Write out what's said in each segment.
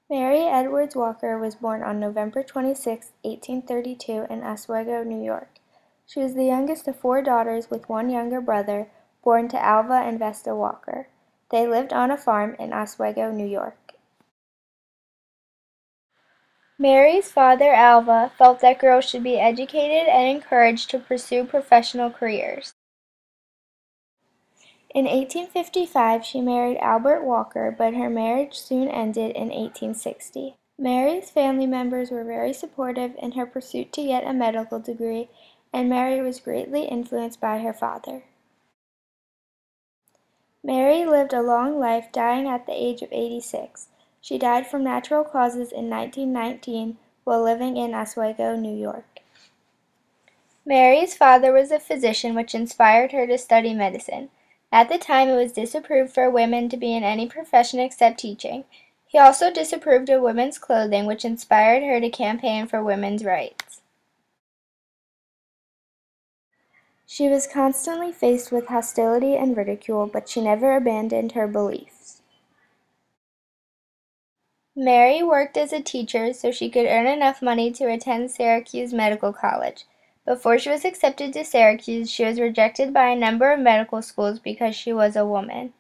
Mary Edwards Walker was born on November 26, 1832, in Oswego, New York. She was the youngest of four daughters with one younger brother, born to Alva and Vesta Walker. They lived on a farm in Oswego, New York. Mary's father, Alva, felt that girls should be educated and encouraged to pursue professional careers. In 1855, she married Albert Walker, but her marriage soon ended in 1860. Mary's family members were very supportive in her pursuit to get a medical degree, and Mary was greatly influenced by her father. Mary lived a long life, dying at the age of 86. She died from natural causes in 1919 while living in Oswego, New York. Mary's father was a physician, which inspired her to study medicine. At the time, it was disapproved for women to be in any profession except teaching. He also disapproved of women's clothing, which inspired her to campaign for women's rights. She was constantly faced with hostility and ridicule, but she never abandoned her beliefs. Mary worked as a teacher so she could earn enough money to attend Syracuse Medical College. Before she was accepted to Syracuse, she was rejected by a number of medical schools because she was a woman.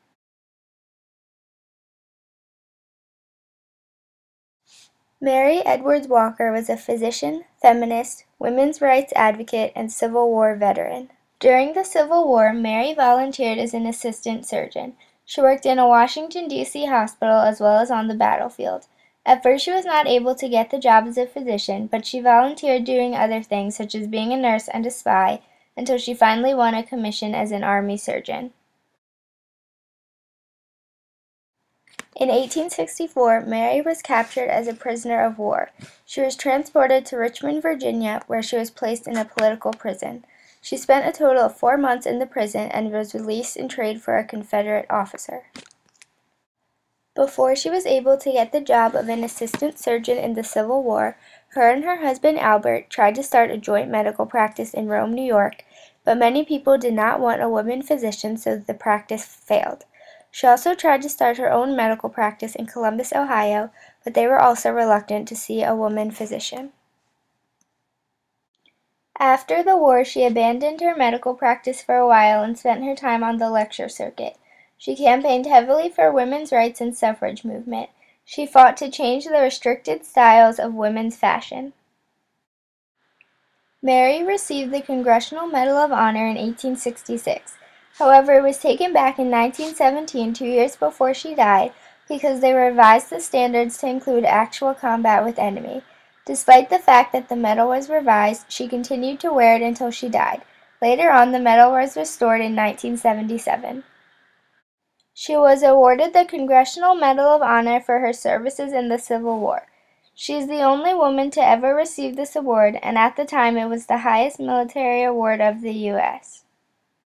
Mary Edwards Walker was a physician, feminist, women's rights advocate, and Civil War veteran. During the Civil War, Mary volunteered as an assistant surgeon. She worked in a Washington, D.C. hospital as well as on the battlefield. At first, she was not able to get the job as a physician, but she volunteered doing other things such as being a nurse and a spy until she finally won a commission as an army surgeon. In 1864, Mary was captured as a prisoner of war. She was transported to Richmond, Virginia, where she was placed in a political prison. She spent a total of 4 months in the prison and was released in trade for a Confederate officer. Before she was able to get the job of an assistant surgeon in the Civil War, her and her husband Albert tried to start a joint medical practice in Rome, New York, but many people did not want a woman physician, so the practice failed. She also tried to start her own medical practice in Columbus, Ohio, but they were also reluctant to see a woman physician. After the war, she abandoned her medical practice for a while and spent her time on the lecture circuit. She campaigned heavily for women's rights and suffrage movement. She fought to change the restricted styles of women's fashion. Mary received the Congressional Medal of Honor in 1866. However, it was taken back in 1917, 2 years before she died, because they revised the standards to include actual combat with enemy. Despite the fact that the medal was revised, she continued to wear it until she died. Later on, the medal was restored in 1977. She was awarded the Congressional Medal of Honor for her services in the Civil War. She is the only woman to ever receive this award, and at the time it was the highest military award of the U.S.